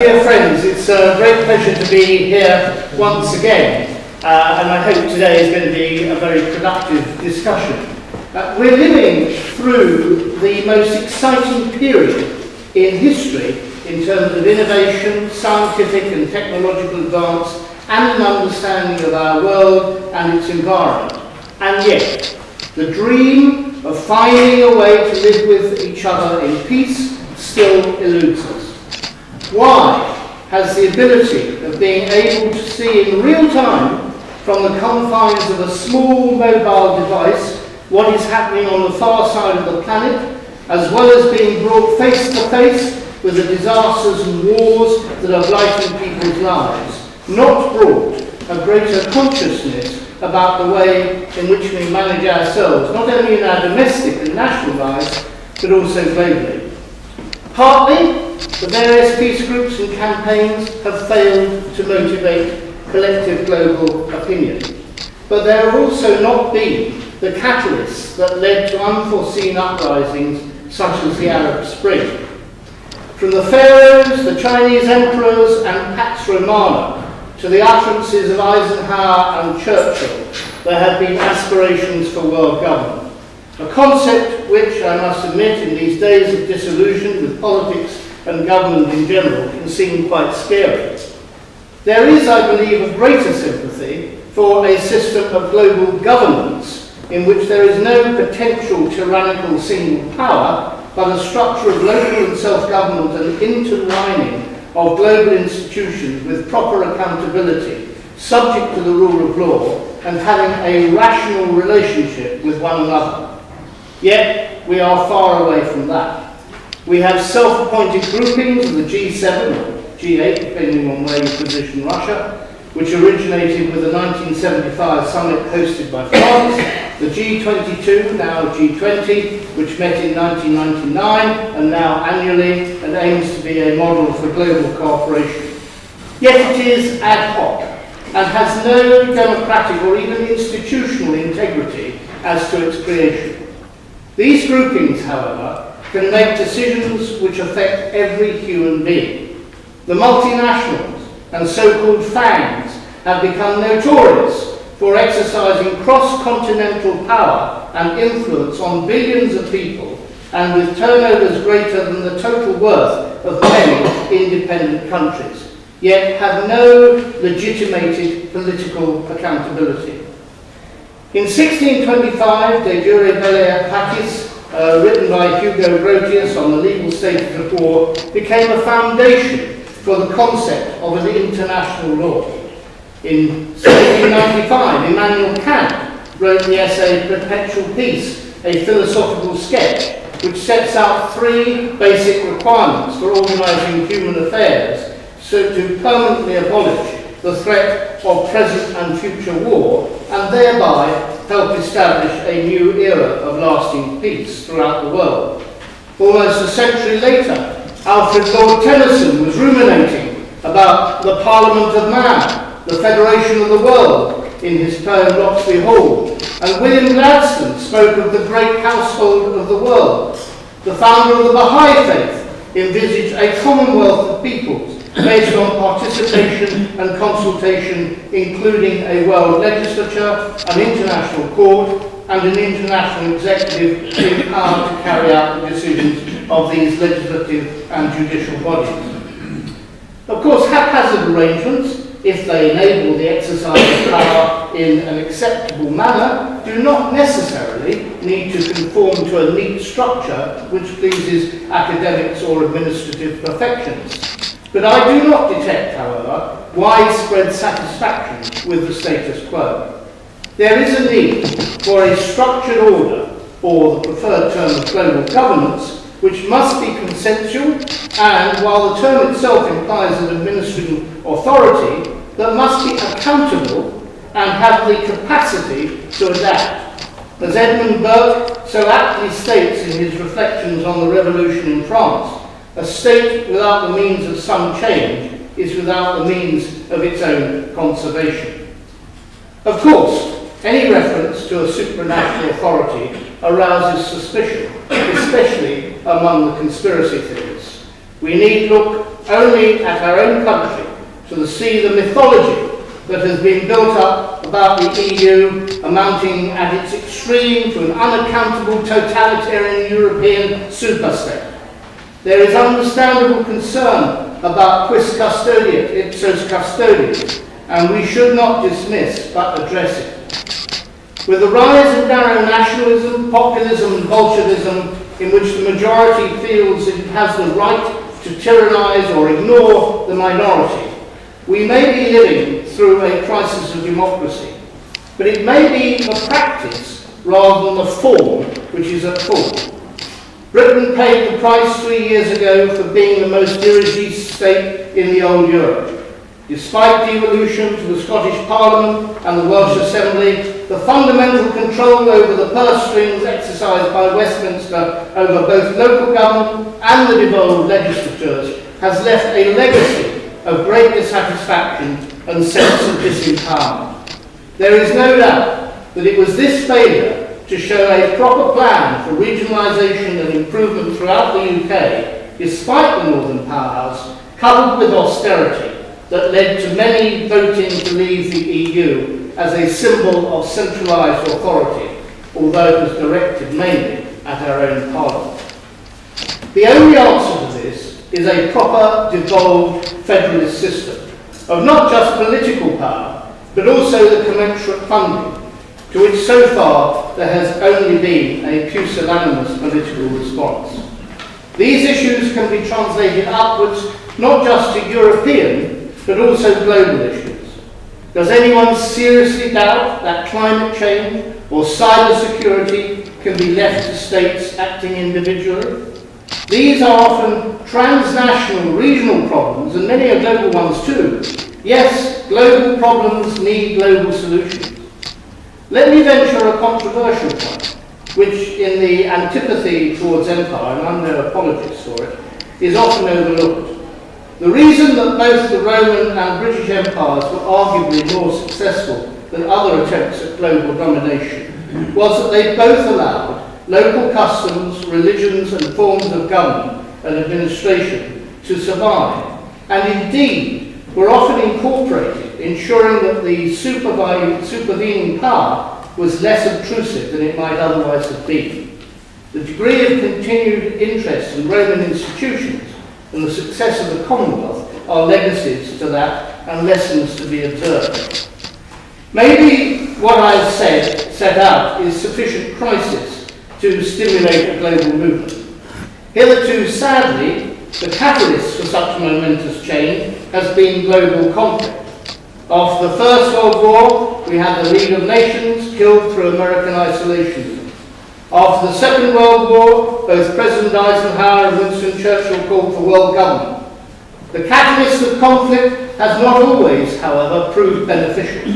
Dear friends, it's a great pleasure to be here once again, and I hope today is going to be a very productive discussion. We're living through the most exciting period in history in terms of innovation, scientific and technological advance, and an understanding of our world and its environment. And yet, the dream of finding a way to live with each other in peace still eludes us. Why has the ability of being able to see in real time from the confines of a small mobile device what is happening on the far side of the planet, as well as being brought face to face with the disasters and wars that are blighting people's lives, not brought a greater consciousness about the way in which we manage ourselves, not only in our domestic and national lives, but also globally? Partly, the various peace groups and campaigns have failed to motivate collective global opinion. But there have also not been the catalysts that led to unforeseen uprisings such as the Arab Spring. From the pharaohs, the Chinese emperors and Pax Romana, to the utterances of Eisenhower and Churchill, there have been aspirations for world government. A concept which, I must admit, in these days of disillusion with politics and government in general, can seem quite scary. There is, I believe, a greater sympathy for a system of global governance in which there is no potential tyrannical single power, but a structure of local and self-government and interlining of global institutions with proper accountability, subject to the rule of law, and having a rational relationship with one another. Yet, we are far away from that. We have self-appointed groupings of the G7 or G8, depending on where you position Russia, which originated with the 1975 summit hosted by France, the G22, now G20, which met in 1999 and now annually and aims to be a model for global cooperation. Yet it is ad hoc and has no democratic or even institutional integrity as to its creation. These groupings, however, can make decisions which affect every human being. The multinationals and so-called FANGs have become notorious for exercising cross-continental power and influence on billions of people, and with turnovers greater than the total worth of many independent countries, yet have no legitimated political accountability. In 1625, De Jure Belli Pacis, written by Hugo Grotius on the legal status of war, became a foundation for the concept of an international law. In 1795, Immanuel Kant wrote the essay Perpetual Peace, a philosophical sketch, which sets out three basic requirements for organising human affairs so to permanently abolish the threat of present and future war, and thereby help establish a new era of lasting peace throughout the world. Almost a century later, Alfred Lord Tennyson was ruminating about the Parliament of Man, the Federation of the World, in his poem Locksley Hall, and William Gladstone spoke of the great household of the world. The founder of the Baha'i faith envisaged a commonwealth of peoples based on participation and consultation, including a world legislature, an international court, and an international executive empowered to carry out the decisions of these legislative and judicial bodies. Of course, haphazard arrangements, if they enable the exercise of power in an acceptable manner, do not necessarily need to conform to a neat structure which pleases academics or administrative perfections. But I do not detect, however, widespread satisfaction with the status quo. There is a need for a structured order, or the preferred term of global governance, which must be consensual, and while the term itself implies an administrative authority, that must be accountable and have the capacity to adapt. As Edmund Burke so aptly states in his reflections on the revolution in France, a state without the means of some change is without the means of its own conservation. Of course, any reference to a supranational authority arouses suspicion, especially among the conspiracy theorists. We need look only at our own country to see the mythology that has been built up about the EU amounting at its extreme to an unaccountable totalitarian European superstate. There is understandable concern about quis custodiet, ipsos custodiet, and we should not dismiss but address it. With the rise of narrow nationalism, populism and Bolshevism, in which the majority feels that it has the right to tyrannize or ignore the minority, we may be living through a crisis of democracy, but it may be a practice rather than a form which is at fault. Britain paid the price 3 years ago for being the most dirigiste state in the old Europe. Despite devolution to the Scottish Parliament and the Welsh Assembly, the fundamental control over the purse strings exercised by Westminster over both local government and the devolved legislatures has left a legacy of great dissatisfaction and sense of disempowerment. There is no doubt that it was this failure to show a proper plan for regionalisation and improvement throughout the UK, despite the Northern Powerhouse, coupled with austerity, that led to many voting to leave the EU as a symbol of centralised authority, although it was directed mainly at our own Parliament. The only answer to this is a proper devolved federalist system of not just political power, but also the commensurate funding, to which so far there has only been a pusillanimous political response. These issues can be translated upwards not just to European, but also global issues. Does anyone seriously doubt that climate change or cyber security can be left to states acting individually? These are often transnational, regional problems, and many are global ones too. Yes, global problems need global solutions. Let me venture a controversial point, which in the antipathy towards empire, and I'm no apologist for it, is often overlooked. The reason that both the Roman and British empires were arguably more successful than other attempts at global domination was that they both allowed local customs, religions and forms of government and administration to survive, and indeed were often incorporated, ensuring that the supervening power was less obtrusive than it might otherwise have been. The degree of continued interest in Roman institutions and the success of the Commonwealth are legacies to that and lessons to be observed. Maybe what I've set out is sufficient crisis to stimulate a global movement. Hitherto, sadly, the catalyst for such momentous change has been global conflict. After the First World War, we had the League of Nations killed through American isolationism. After the Second World War, both President Eisenhower and Winston Churchill called for world government. The catalyst of conflict has not always, however, proved beneficial.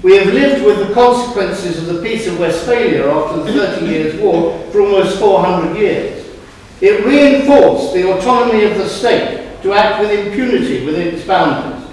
We have lived with the consequences of the Peace of Westphalia after the 30 Years' War for almost 400 years. It reinforced the autonomy of the state to act with impunity within its boundaries.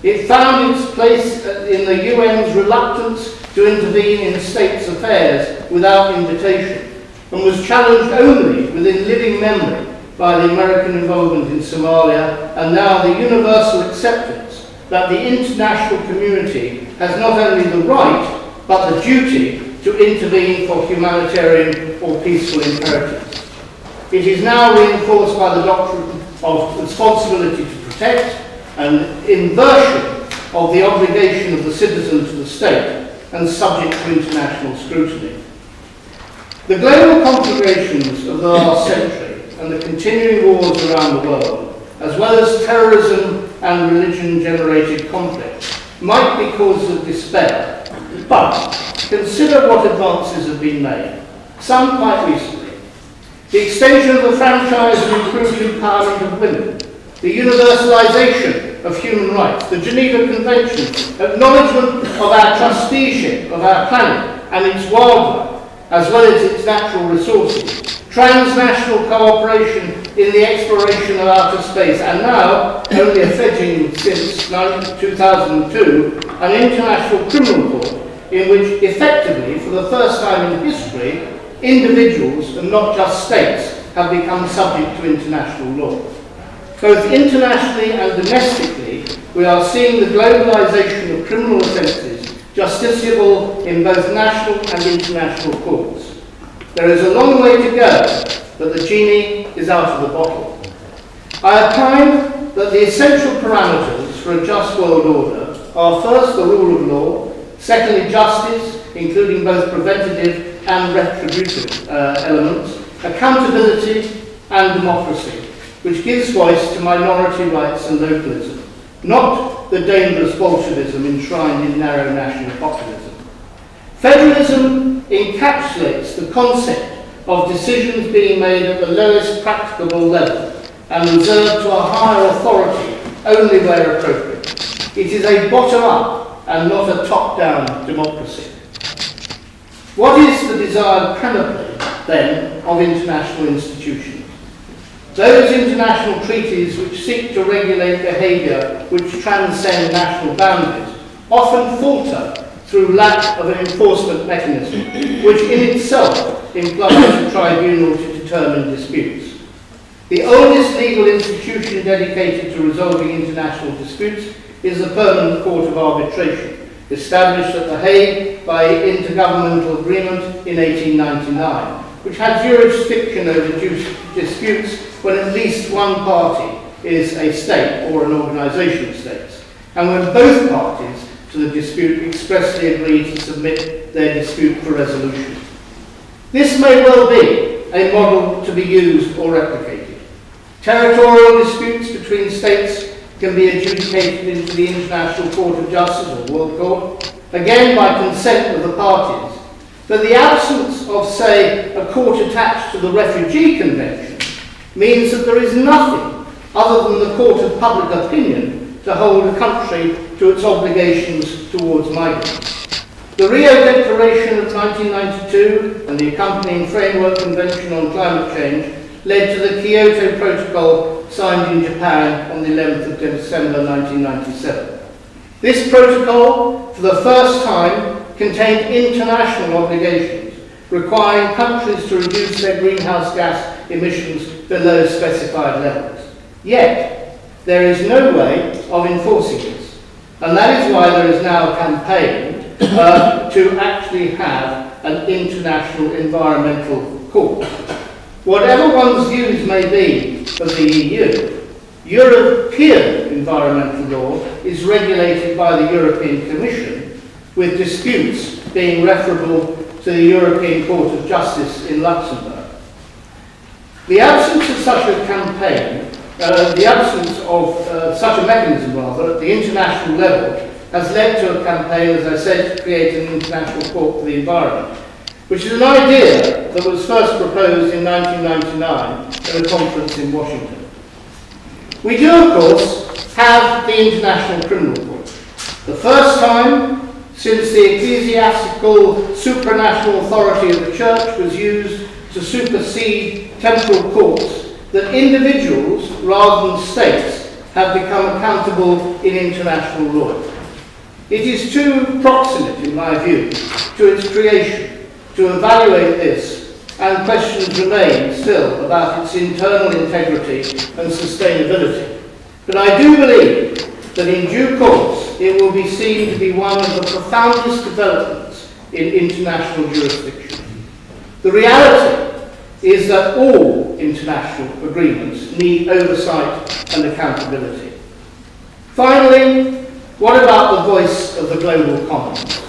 It found its place in the UN's reluctance to intervene in states' affairs without invitation, and was challenged only within living memory by the American involvement in Somalia, and now the universal acceptance that the international community has not only the right, but the duty to intervene for humanitarian or peaceful imperatives. It is now reinforced by the doctrine of responsibility to protect and inversion of the obligation of the citizen to the state and subject to international scrutiny. The global conflagrations of the last century and the continuing wars around the world, as well as terrorism and religion-generated conflict, might be causes of despair, but consider what advances have been made, some quite recently. The extension of the franchise and improved empowerment of women, the universalisation of human rights, the Geneva Convention, acknowledgement of our trusteeship of our planet and its wildlife, as well as its natural resources, transnational cooperation in the exploration of outer space, and now, only a fledgling since 2002, an international criminal court in which effectively, for the first time in history, individuals and not just states have become subject to international law. Both internationally and domestically, we are seeing the globalisation of criminal offences justiciable in both national and international courts. There is a long way to go, but the genie is out of the bottle. I opine that the essential parameters for a just world order are first the rule of law, secondly justice, including both preventative and retributive elements, accountability and democracy, which gives voice to minority rights and localism, not the dangerous Bolshevism enshrined in narrow national populism. Federalism encapsulates the concept of decisions being made at the lowest practicable level and reserved to a higher authority only where appropriate. It is a bottom-up and not a top-down democracy. What is the desired panoply, then, of international institutions? Those international treaties which seek to regulate behaviour which transcend national boundaries often falter through lack of an enforcement mechanism, which in itself implies a tribunal to determine disputes. The oldest legal institution dedicated to resolving international disputes is the Permanent Court of Arbitration, established at The Hague by intergovernmental agreement in 1899, which had jurisdiction over disputes when at least one party is a state or an organisation of states, and when both parties to the dispute expressly agree to submit their dispute for resolution. This may well be a model to be used or replicated. Territorial disputes between states can be adjudicated into the International Court of Justice or World Court, again by consent of the parties, but the absence of, say, a court attached to the Refugee Convention means that there is nothing other than the court of public opinion to hold a country to its obligations towards migrants. The Rio Declaration of 1992 and the accompanying Framework Convention on Climate Change led to the Kyoto Protocol signed in Japan on the 11th of December 1997. This protocol, for the first time, contained international obligations requiring countries to reduce their greenhouse gas emissions below specified levels. Yet, there is no way of enforcing this, and that is why there is now a campaign to actually have an international environmental court. Whatever one's views may be of the EU, European environmental law is regulated by the European Commission, with disputes being referable to the European Court of Justice in Luxembourg. The absence of such a campaign, such a mechanism rather, at the international level, has led to a campaign, as I said, to create an international court for the environment, which is an idea that was first proposed in 1999 at a conference in Washington. We do, of course, have the International Criminal Court. The first time since the ecclesiastical supranational authority of the Church was used to supersede temporal courts, that individuals, rather than states, have become accountable in international law. It is too proximate, in my view, to its creation to evaluate this, and questions remain still about its internal integrity and sustainability. But I do believe that in due course it will be seen to be one of the profoundest developments in international jurisdiction. The reality is that all international agreements need oversight and accountability. Finally, what about the voice of the global commons?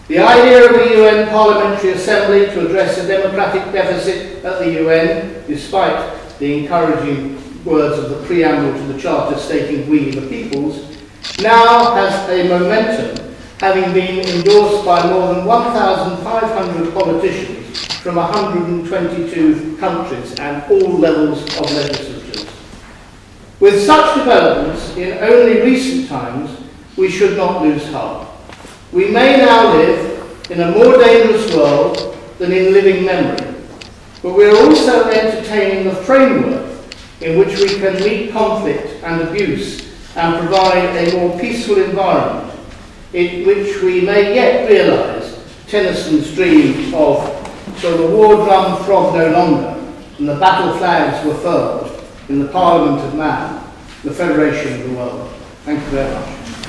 The idea of a UN Parliamentary Assembly to address the democratic deficit at the UN, despite the encouraging words of the preamble to the Charter stating "we the peoples," now has a momentum, having been endorsed by more than 1,500 politicians from 122 countries and all levels of legislatures. With such developments in only recent times, we should not lose heart. We may now live in a more dangerous world than in living memory, but we are also entertaining the framework in which we can meet conflict and abuse and provide a more peaceful environment in which we may yet realise Tennyson's dream of "till the war drum throbbed no longer and the battle flags were furled in the Parliament of Man, the federation of the world. Thank you very much.